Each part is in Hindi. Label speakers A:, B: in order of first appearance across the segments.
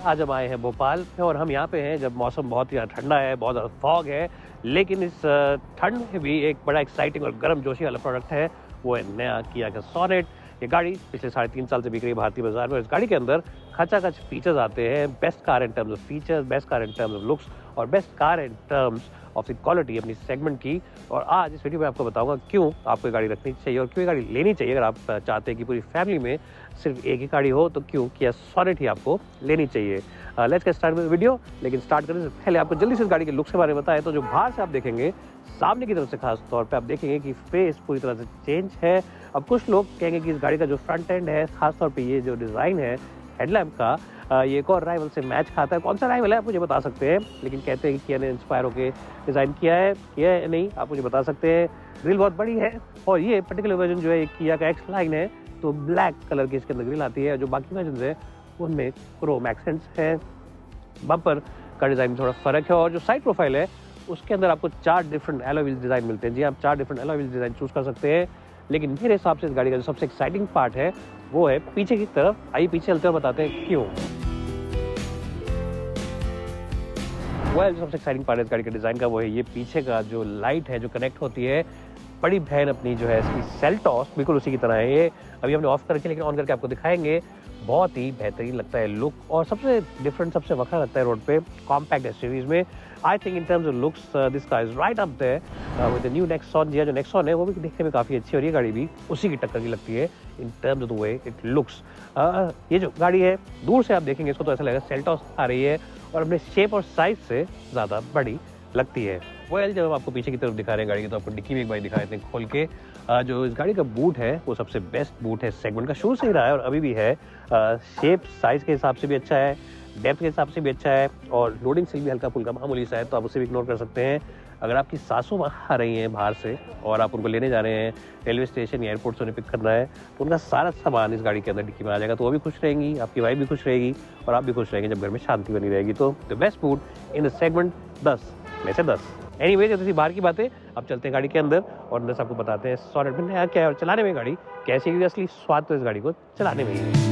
A: आज हम आए हैं भोपाल में और हम यहाँ पे हैं जब मौसम बहुत ही ठंडा है, बहुत ज़्यादा फॉग है, लेकिन इस ठंड में भी एक बड़ा एक्साइटिंग और गर्मजोशी वाला प्रोडक्ट है, वो है नया किया का सोनेट। ये गाड़ी पिछले 3.5 साल से बिक रही है भारतीय बाजार में और इस गाड़ी के अंदर खचाखच फीचर्स आते हैं, best car in terms of features, best car in terms of looks और best car in terms of the quality अपनी सेगमेंट की। और आज इस वीडियो में आपको बताऊंगा क्यों आपको ये गाड़ी रखनी चाहिए और क्यों ये गाड़ी लेनी चाहिए। अगर आप चाहते हैं कि पूरी फैमिली में सिर्फ एक ही गाड़ी हो तो क्यों किया सोनेट ही आपको लेनी चाहिए। Let's get start with video. लेकिन स्टार्ट करने से पहले आपको जल्दी से इस गाड़ी के लुक्स के बारे में बताएं तो जो बाहर से आप देखेंगे, सामने की तरफ से खास तौर पे आप देखेंगे कि फेस पूरी तरह से चेंज है। अब कुछ लोग कहेंगे कि इस गाड़ी का जो फ्रंट एंड है, खास तौर पे ये जो डिज़ाइन है हेडलैम्प का, ये एक और राइवल से मैच खाता है। कौन सा राइवल है आप मुझे बता सकते हैं, लेकिन कहते हैं कि किया ने इंस्पायर होकर डिज़ाइन किया है नहीं, आप मुझे बता सकते हैं। ग्रिल बहुत बड़ी है और ये पर्टिकुलर वर्जन जो है किया का एक्स लाइन है, तो ब्लैक कलर की इसके अंदर ग्रिल आती है। जो बाकी वर्जन है उनमें क्रोम एक्सेंट्स है। बम्पर का डिज़ाइन में थोड़ा फ़र्क है और जो साइड प्रोफाइल है उसके अंदर आपको 4 डिफरेंट एलॉय व्हील्स डिज़ाइन मिलते हैं। जी, आप 4 different alloy wheels design choose कर सकते हैं, लेकिन मेरे हिसाब से इस गाड़ी का जो सबसे एक्साइटिंग पार्ट है वो है पीछे की तरफ। आइए पीछे चलते हुए बताते हैं क्यों। जो सबसे एक्साइटिंग पार्ट है इस गाड़ी के डिज़ाइन का वो है ये पीछे का जो लाइट है जो कनेक्ट होती है। बड़ी बहन अपनी जो है इसकी सेल्टॉस बिल्कुल उसी की तरह है। ये अभी हमने ऑफ करके लेकिन ऑन करके आपको दिखाएंगे। बहुत ही बेहतरीन लगता है लुक और सबसे डिफरेंट, सबसे वखरा लगता है रोड पे कॉम्पैक्ट एसयूवीज में। I think in terms of looks this car is right up there with the new Nexon. जो नेक्सॉन है वो भी देखने में काफ़ी अच्छी है और ये गाड़ी भी उसी की टक्कर की लगती है इन terms of the way it looks. ये जो गाड़ी है दूर से आप देखेंगे इसको तो ऐसा लगेगा सेल्टॉस आ रही है और अपने शेप और साइज से ज़्यादा बड़ी लगती है। जब हम आपको पीछे की तरफ दिखा रहे हैं गाड़ी की तो आपको डिक्की भी एक बार दिखा देते हैं खोल के। जो इस गाड़ी का बूट है वो सबसे बेस्ट बूट है सेगमेंट का, शुरू से ही रहा है और अभी भी है। शेप साइज के हिसाब से भी अच्छा है, डेप्थ के हिसाब से भी अच्छा है और लोडिंग से भी हल्का फुल्का मामूली सा है, तो आप उसे भी इग्नोर कर सकते हैं। अगर आपकी सासू आ रही हैं बाहर से और आप उनको लेने जा रहे हैं रेलवे स्टेशन या एयरपोर्ट से उन्हें पिक करना है तो उनका सारा सामान इस गाड़ी के अंदर डिक्की में आ जाएगा, तो वो भी खुश रहेंगी, आपकी वाइफ भी खुश रहेगी और आप भी खुश रहेंगे जब घर में शांति बनी रहेगी। तो the best boot in the segment 10 में से 10। एनीवे, जब बाहर की बातें, अब चलते हैं गाड़ी के अंदर और अंदर से आपको बताते हैं सोनेट में नया क्या है और चलाने में गाड़ी कैसी है। असली स्वाद तो इस गाड़ी को चलाने में ही है।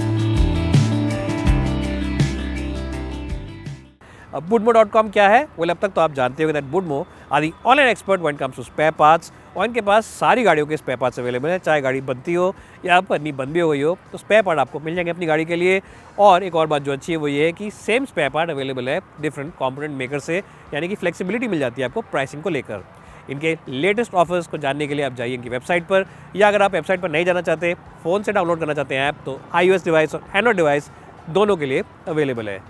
A: अब Budmo.com क्या है? वेल, अब तक तो आप जानते हो that Budmo are the online expert when it comes to spare parts और इनके पास सारी गाड़ियों के स्पेयर पार्ट्स अवेलेबल है। चाहे गाड़ी बनती हो या बननी बंद भी हो गई हो तो स्पेयर पार्ट आपको मिल जाएंगे अपनी गाड़ी के लिए। और एक और बात जो अच्छी है वो ये है कि सेम स्पेयर पार्ट अवेलेबल है डिफरेंट कंपोनेंट मेकर से, यानी कि फ्लेक्सिबिलिटी मिल जाती है आपको प्राइसिंग को लेकर। इनके लेटेस्ट ऑफर्स को जानने के लिए आप जाइए इनकी वेबसाइट पर, या अगर आप वेबसाइट पर नहीं जाना चाहते, फ़ोन से डाउनलोड करना चाहते हैं ऐप, तो iOS डिवाइस और एंड्रॉइड डिवाइस दोनों के लिए अवेलेबल है।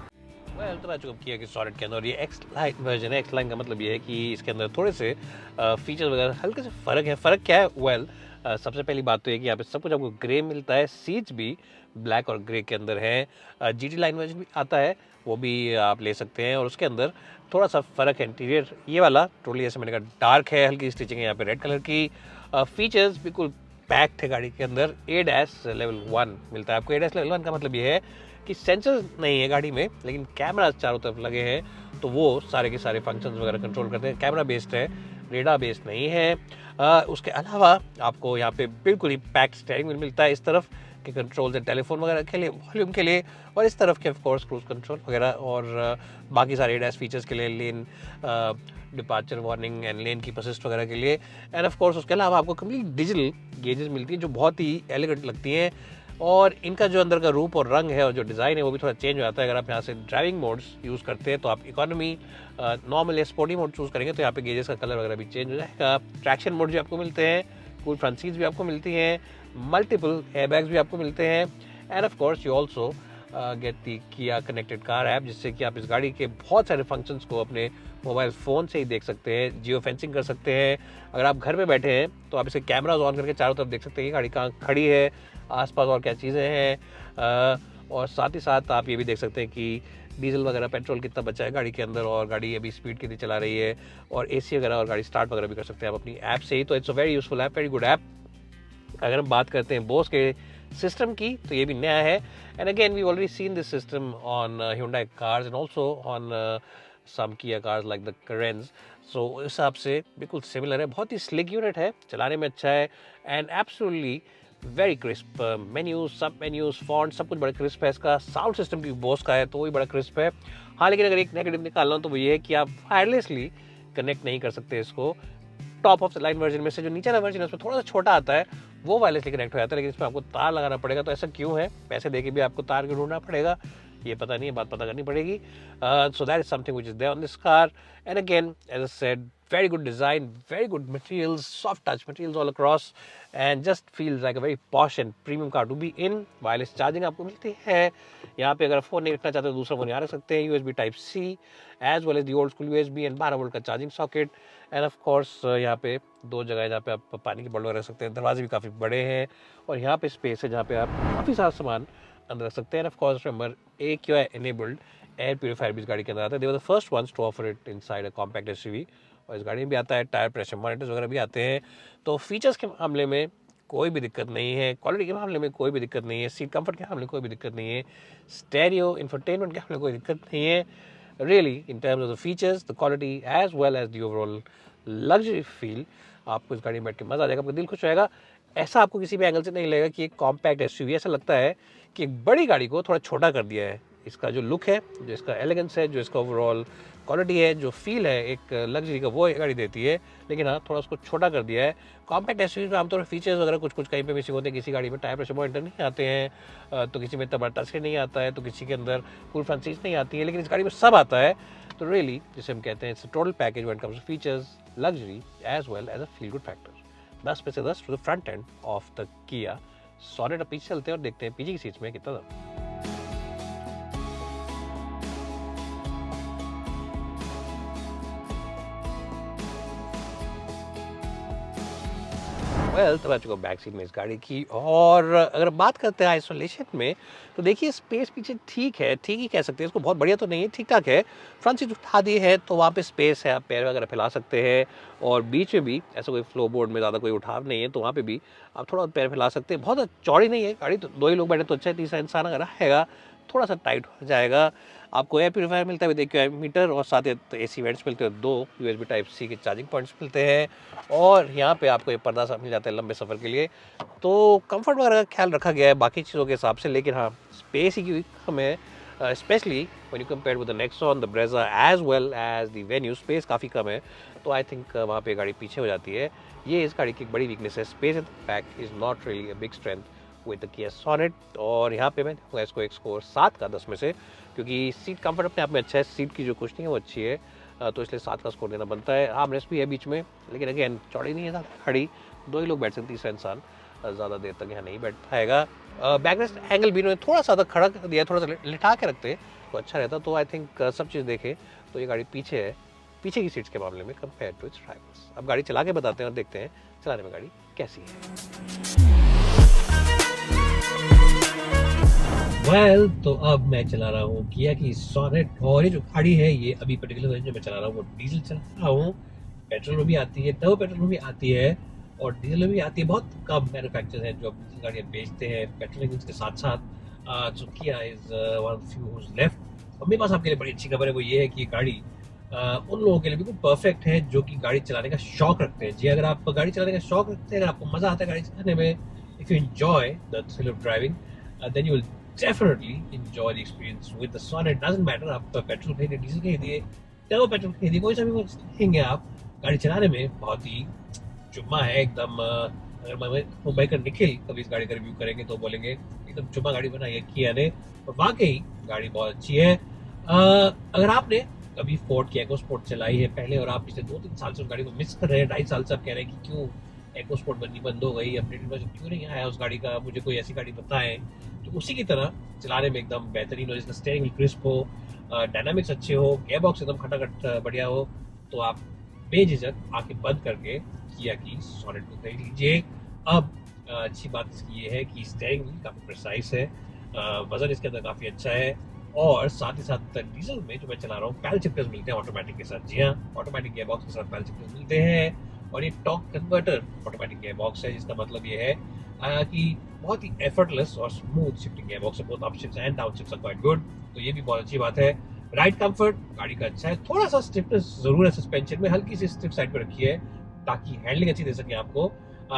A: तो मैं चुका किया कि सोनेट के अंदर ये एक्स लाइन वर्जन है। एक्स लाइन का मतलब ये है कि इसके अंदर थोड़े से फीचर्स वगैरह हल्के से फ़र्क है। फ़र्क क्या है? सबसे पहली बात तो ये कि यहाँ पे सब कुछ आपको ग्रे मिलता है, सीट्स भी ब्लैक और ग्रे के अंदर है। GT लाइन वर्जन भी आता है, वो भी आप ले सकते हैं और उसके अंदर थोड़ा सा फ़र्क है। इंटीरियर ये वाला टोटली ऐसे मैंने कहा डार्क है, हल्की स्टिचिंग है यहाँ पे रेड कलर की। फीचर्स बिल्कुल पैक्ड है गाड़ी के अंदर। ADAS लेवल 1 मिलता है आपको। ADAS लेवल 1 का मतलब ये है कि सेंसर्स नहीं है गाड़ी में, लेकिन कैमरा चारों तरफ लगे हैं, तो वो सारे के सारे फंक्शंस वगैरह कंट्रोल करते हैं। कैमरा बेस्ड है, रेडार बेस्ड नहीं है। उसके अलावा आपको यहाँ पे बिल्कुल ही पैक्ड स्टीयरिंग व्हील मिलता है। इस तरफ के कंट्रोल्स है टेलीफोन वगैरह के लिए, वॉल्यूम के लिए, और इस तरफ के ऑफ कोर्स क्रूज कंट्रोल वगैरह और बाकी सारे ADAS फीचर्स के लिए, लेन डिपार्चर वार्निंग एंड लेन की असिस्ट वगैरह के लिए। एंड ऑफ कोर्स उसके अलावा आपको कंप्लीट डिजिटल गेजेस मिलती हैं जो बहुत ही एलिगेंट लगती हैं और इनका जो अंदर का रूप और रंग है और जो डिज़ाइन है वो भी थोड़ा चेंज हो जाता है। अगर आप यहाँ से ड्राइविंग मोड्स यूज़ करते हैं तो आप इकोनॉमी, नॉर्मल या स्पोर्टी मोड चूज़ करेंगे तो यहाँ पे गेजेस का कलर वगैरह भी चेंज हो जाएगा। ट्रैक्शन मोड भी आपको मिलते हैं, कूल फ्रंट सीट्स भी आपको मिलती हैं, मल्टीपल एयरबैग्स भी आपको मिलते हैं। And of course you also get the किया कनेक्टेड कार ऐप, जिससे कि आप इस गाड़ी के बहुत सारे फंक्शंस को अपने मोबाइल फ़ोन से ही देख सकते हैं। जियो फेंसिंग कर सकते हैं। अगर आप घर में बैठे हैं तो आप इसे कैमराज ऑन करके चारों तरफ देख सकते हैं कि गाड़ी कहाँ खड़ी है, आसपास और क्या चीज़ें हैं। और साथ ही साथ आप ये भी देख सकते हैं कि डीजल वगैरह पेट्रोल कितना बचा है गाड़ी के अंदर और गाड़ी अभी स्पीड कितनी चला रही है, और AC वगैरह और गाड़ी स्टार्ट वगैरह भी कर सकते हैं आप अपनी ऐप से ही। तो it's a very useful app, very good app. अगर हम बात करते हैं बोस के सिस्टम की तो ये भी नया है। And again we already seen this system on Hyundai cars and also on some Kia cars like the Carens। So उस हिसाब से बिल्कुल सिमिलर है। बहुत ही स्लिक यूनिट है, चलाने में अच्छा है and absolutely very crisp menus, सब मेन्यूज, फॉन्ट, सब कुछ बड़ा क्रिस्प है। इसका साउंड सिस्टम भी बोस का है तो वो भी बड़ा क्रिस्प है। हाँ, लेकिन अगर एक नेगेटिव निकालना हो तो वो ये है कि आप वायरलेसली कनेक्ट नहीं कर सकते इसको। Top of the line version में से जो नीचे वाला वर्जन है उसमें थोड़ा सा छोटा आता है, वो वायरलेसली कनेक्ट हो जाता है, लेकिन इसमें आपको तार लगाना पड़ेगा। तो ऐसा क्यों है? पैसे देके भी आपको तार क्यों ढूंढना पड़ेगा, ये पता नहीं है, बात पता करनी पड़ेगी। So that is something which is there on this car. And again as I said, very good design, very good materials, soft touch materials all across, and just feels like a very posh and premium car to be in. Wireless charging आपको मिलती है यहाँ पे। अगर फ़ोन नहीं रखना चाहते तो दूसरा फ़ोन यहाँ रख सकते हैं। USB Type-C as well as the old school USB and 12 volt का charging socket. And of course यहाँ पे दो जगह है जहाँ पे आप पानी की बोतल रख सकते हैं। दरवाजे भी काफ़ी बड़े हैं और यहाँ पे स्पेस है जहाँ पे आप काफ़ी सारा सामान अंदर रख सकते हैं। Of course remember, AQI enabled air purifier भी इस गाड़ी के अंदर आता है। They were the first ones to offer it inside a compact SUV, और इस गाड़ी में भी आता है। टायर प्रेशर मॉनिटर्स वगैरह भी आते हैं। तो फीचर्स के मामले में कोई भी दिक्कत नहीं है, क्वालिटी के मामले में कोई भी दिक्कत नहीं है, सीट कंफर्ट के मामले में कोई भी दिक्कत नहीं है, स्टेरियो इंफोटेनमेंट के मामले में कोई दिक्कत नहीं है। Really in terms of the features, the quality as well as the overall luxury feel, आपको इस गाड़ी में बैठ के मजा आ जाएगा, आपका दिल खुश हो जाएगा। ऐसा आपको किसी भी एंगल से नहीं लगेगा कि एक कॉम्पैक्ट SUV, ऐसा लगता है कि एक बड़ी गाड़ी को थोड़ा छोटा कर दिया है। इसका जो लुक है, जो इसका एलिगेंस है, जो इसका ओवरऑल क्वालिटी है, जो फील है एक लग्जरी का, वो गाड़ी देती है। लेकिन हाँ, थोड़ा उसको छोटा कर दिया है। कॉम्पैक्ट SUV में आमतौर पर फीचर्स वगैरह कुछ कहीं पे मिसिंग होते हैं। किसी गाड़ी में टायर प्रेशर मॉनिटर नहीं आते हैं, तो किसी में इतना बड़ा टच स्क्रीन नहीं आता है, तो किसी के अंदर फुल फ्रंट सीट्स नहीं आती है, लेकिन इस गाड़ी में सब आता है। तो रियली जिसे हम कहते हैं it's total package when it comes to features, luxury as well as a feel good factor. 10 में से 10 to the front end of the Kia Sonet. अब पीछे चलते हैं और देखते हैं पीछे की सीट्स में कितना दम। तब आ चुका बैक सीट में इस गाड़ी की। और अगर बात करते हैं आइसोलेशन में, तो देखिए स्पेस पीछे ठीक है, ठीक ही कह सकते हैं इसको, बहुत बढ़िया तो नहीं है, ठीक ठाक है। फ्रंट सीट उठा दी है तो वहाँ पे स्पेस है, आप पैर वगैरह फैला सकते हैं। और बीच में भी ऐसा कोई फ्लो बोर्ड में ज़्यादा कोई उठाव नहीं है, तो वहाँ पे भी आप थोड़ा पैर फैला सकते हैं। बहुत चौड़ी नहीं है गाड़ी, तो दो ही लोग बैठे तो अच्छा है, तीसरा इंसान अगर रहेगा थोड़ा सा टाइट हो जाएगा। आपको एयर प्यूरीफायर मिलता है विद AQI मीटर, और साथ ही AC वेंट्स मिलते हैं, 2 USB Type-C के चार्जिंग पॉइंट्स मिलते हैं। और यहाँ पे आपको ये पर्दा सा मिल जाता है लंबे सफ़र के लिए। तो कंफर्ट वगैरह का ख्याल रखा गया है बाकी चीज़ों के हिसाब से, लेकिन हाँ स्पेस ही कम है, specially when you compare with the Nexon, the Brezza as well as the Venue, space काफ़ी कम है। तो आई थिंक वहाँ पे गाड़ी पीछे हो जाती है। ये इस गाड़ी की एक बड़ी वीकनेस है, space at the back is not really a big strength with the Kia sonnet. और यहाँ पे मैं दूँगा इसको एक स्कोर 7 का 10 में से, क्योंकि सीट कंफर्ट अपने आप में अच्छा है, सीट की जो कुशनिंग है वो अच्छी है, तो इसलिए 7 का स्कोर देना बनता है। आर्मरेस्ट भी है बीच में, लेकिन अगेन चौड़ी नहीं है ज़्यादा खड़ी, 2 ही लोग बैठ सकते, तीसरा इंसान ज़्यादा देर तक यहाँ नहीं बैठ पाएगा। बैकरेस्ट एंगल भी इन्होंने थोड़ा सा खड़ा कर दिया, थोड़ा सा लिटा के रखते तो अच्छा रहता। तो आई थिंक सब चीज़ देखें तो ये गाड़ी पीछे है, पीछे की सीट्स के मामले में कंपेयर टू इट्स ड्राइवर्स। अब गाड़ी चला के बताते हैं और देखते हैं चलाने में गाड़ी कैसी है। तो अब मैं चला रहा हूँ किया की सॉनेट, और ये जो गाड़ी है ये अभी पर्टिकुलर वर्जन मैं चला रहा हूँ वो डीजल चला रहा हूँ। पेट्रोल में भी आती है, टर्बो पेट्रोल में भी आती है, और डीजल में भी आती है। बहुत कम मैन्युफैक्चरर्स हैं जो डीजल गाड़ियाँ बेचते हैं पेट्रोल इंजन के साथ साथ। जो Kia is one of few who's left. और मेरे पास आपके लिए बड़ी अच्छी खबर है, वो ये है कि ये गाड़ी उन लोगों के लिए बिल्कुल परफेक्ट है जो कि गाड़ी चलाने का शौक रखते हैं। जी, अगर आप गाड़ी चलाने का शौक रखते हैं, अगर आपको मजा आता है गाड़ी चलाने में, if you enjoy the thrill of driving, then you will definitely enjoy the experience with the Sonet. Doesn't matter आप पेट्रोल खरीदिए, डीजल खरीदिए, टर्बो पेट्रोल खरीदिए, कोई सा भी खरीदेंगे आप, गाड़ी चलाने में बहुत ही चुम्मा है एकदम। अगर मुंबई का निखिल कभी इस गाड़ी का रिव्यू करेंगे तो बोलेंगे एकदम चुम्मा गाड़ी बनाई है किया ने, और वाकई गाड़ी बहुत अच्छी है। अगर आपने कभी फोर्ड की EcoSport चलाई है पहले, और आप पिछले 2-3 साल से उस गाड़ी को मिस कर रहे हैं, 2.5 साल से आप कह रहे हैं कि क्यों EcoSport बननी बंद हो गई, अपडेटेड वर्जन क्यों नहीं आया उस गाड़ी का, मुझे कोई ऐसी गाड़ी बताएं जो उसी की तरह चलाने में एकदम बेहतरीन हो, जिसका स्टीयरिंग व्हील क्रिस्प हो, डायनामिक्स अच्छे हो, गियर बॉक्स एकदम खटाखट बढ़िया हो, तो आप बेझिझक आंखें बंद करके किया की सॉनेट को खरीद लीजिए। अब अच्छी बात इसकी ये है कि स्टीयरिंग व्हील काफ़ी प्रिसाइज है, वजन इसके अंदर काफ़ी अच्छा है, और साथ ही साथ डीजल में जो मैं चला रहा हूँ पैडल शिफ्टर्स मिलते हैं ऑटोमेटिक के साथ। जी हाँ, ऑटोमेटिक गियर बॉक्स के साथ पैडल शिफ्टर्स मिलते हैं, और ये torque converter automatic gear box है, जिसका मतलब ये है कि बहुत ही एफर्टलेस और स्मूथ शिफ्टिंग गियर बॉक्स है, both upshifts and downshifts are quite good, तो ये भी बहुत अच्छी बात है। राइड कंफर्ट गाड़ी का अच्छा है, थोड़ा सा स्टिफनेस जरूर है सस्पेंशन में, हल्की सी स्टिफ साइड पर रखी है ताकि हैंडलिंग अच्छी दे सके आपको।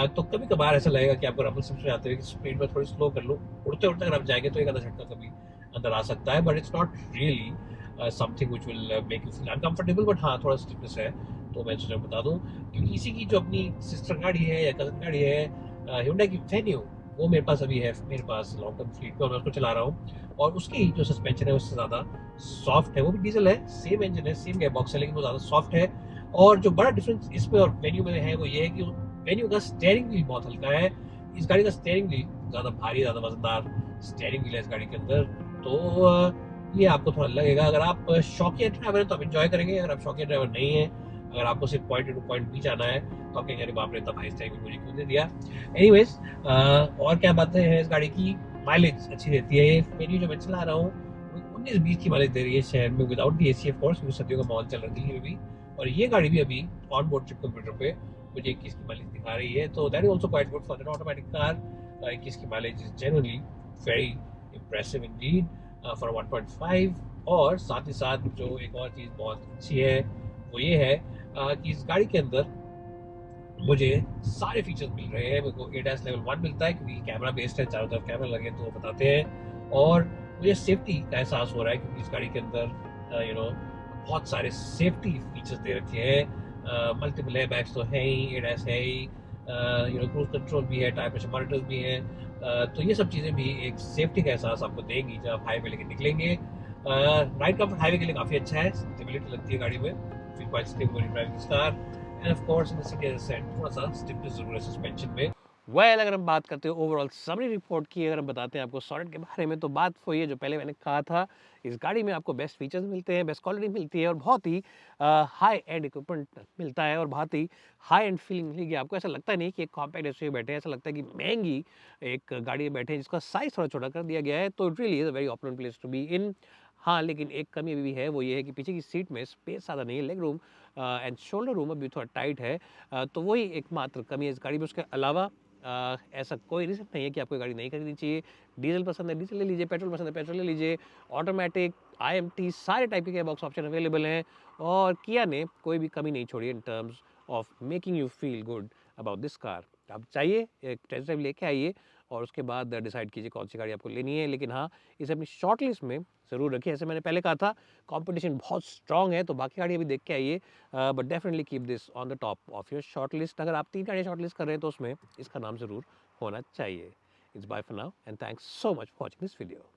A: तो कभी कभार ऐसा लगेगा कि आपको रंबल सिस्टम आते हुए स्पीड में थोड़ी स्लो कर लो, उड़ते उड़ते अगर आप जाएंगे तो एक आधा झटका कभी अंदर आ सकता है, but it's not really something which will make you feel uncomfortable, but हाँ थोड़ा स्टिफनेस है। तो मैं सोचा बता दूं, क्योंकि इसी की जो अपनी सिस्टर गाड़ी है या कजन गाड़ी है Hyundai की Venue, वो मेरे पास अभी है, मेरे पास लॉन्ग टर्म फ्लीट में, मैं उसको चला रहा हूँ, और उसकी जो सस्पेंशन है उससे ज़्यादा सॉफ्ट है। वो भी डीजल है, सेम इंजन है, सेम गेयर बॉक्स है, लेकिन वो ज़्यादा सॉफ्ट है। और जो बड़ा डिफरेंस इसमें और वेन्यू में है वो ये है कि वेन्यू का स्टेयरिंग व्हील बहुत हल्का है, इस गाड़ी का स्टेयरिंग व्हील ज़्यादा भारी, ज़्यादा वजनदार स्टेयरिंग व्हील है इस गाड़ी के अंदर। तो ये आपको थोड़ा लगेगा। अगर आप शौकिया ड्राइवर हैं तो आप इंजॉय करेंगे, अगर आप शौकिया ड्राइवर नहीं है, अगर आपको सिर्फ point A to point B जाना है, तो आप कहेंगे अरे बाप रे इतना भाई स्टेयरिंग व्हील मुझे क्यों दे दिया। एनीवेज, और क्या बातें हैं इस गाड़ी की, माइलेज अच्छी देती है ये मेरी जो मैं चला रहा हूँ, 19-20 की माइलेज दे रही है शहर में without the AC of course, क्योंकि सर्दियों का माहौल चल रहा है दिल्ली में भी। और ये गाड़ी भी अभी ऑन बोर्ड चिप कंप्यूटर पे मुझे 21 की माइलेज दिखा रही है, तो that is also quite good for an automatic car. 21 की mileage is generally very impressive Indeed for 1.5। और साथ ही साथ जो एक और चीज़ बहुत अच्छी है वो ये है कि इस गाड़ी के अंदर मुझे सारे फीचर्स मिल रहे हैं। मेरे को एडास लेवल 1 मिलता है, क्योंकि कैमरा बेस्ड है, चारों तरफ कैमरा लगे तो वो बताते हैं। और मुझे सेफ्टी का एहसास हो रहा है, क्योंकि इस गाड़ी के अंदर बहुत सारे सेफ्टी फीचर्स दे रखे हैं। मल्टीपल एयरबैग्स तो है ही, एडास है ही, क्रूज कंट्रोल भी है, टायर प्रेशर मॉनिटर्स भी हैं। तो ये सब चीज़ें भी एक सेफ्टी का एहसास आपको देंगी जब आप हाईवे लेके निकलेंगे। राइड कंफर्ट हाईवे के लिए काफ़ी अच्छा है, स्टेबिलिटी लगती है गाड़ी में, feel quite stable when driving this car. And of course in the city, as I said, थोड़ा सा स्टिफनेस जरूर है सस्पेंशन में। वेल, अगर हम बात करते हैं ओवरऑल समरी रिपोर्ट की, अगर हम बताते हैं आपको सॉनेट के बारे में, तो बात वही है जो पहले मैंने कहा था, इस गाड़ी में आपको बेस्ट फीचर्स मिलते हैं, बेस्ट क्वालिटी मिलती है, और बहुत ही हाई एंड इक्विपमेंट मिलता है, और बहुत ही हाई एंड फीलिंग मिलेगी आपको। ऐसा लगता नहीं कि एक कॉम्पैक्ट एसयूवी बैठे हैं, ऐसा लगता है कि महंगी एक गाड़ी में बैठे हैं जिसका साइज थोड़ा छोटा कर दिया गया है। तो it really is a very opulent place to be in. हाँ, लेकिन एक कमी भी है, वो ये है कि पीछे की सीट में स्पेस ज़्यादा नहीं है, leg room and shoulder room अभी थोड़ा टाइट है। तो वही एकमात्र कमी है इस गाड़ी में। उसके अलावा ऐसा कोई रीज़न नहीं है कि आपको गाड़ी नहीं खरीदनी चाहिए। डीजल पसंद है डीजल ले लीजिए, पेट्रोल पसंद है पेट्रोल ले लीजिए, ऑटोमेटिक, IMT सारे टाइप के गियर बॉक्स ऑप्शन अवेलेबल हैं। और किया ने कोई भी कमी नहीं छोड़ी इन terms of making you feel good about this car. आप चाहिए एक टेस्ट ड्राइव लेके आइए, और उसके बाद डिसाइड कीजिए कौन सी गाड़ी आपको लेनी है। लेकिन हाँ, इसे अपनी शॉर्ट लिस्ट में ज़रूर रखिए। ऐसे मैंने पहले कहा था, कंपटीशन बहुत स्ट्रांग है, तो बाकी गाड़ी अभी देख के आइए, but definitely keep this on the top of your short list. अगर आप 3 गाड़ियाँ शॉर्ट लिस्ट कर रहे हैं तो उसमें इसका नाम ज़रूर होना चाहिए। It's bye for now and thanks so much for watching this video.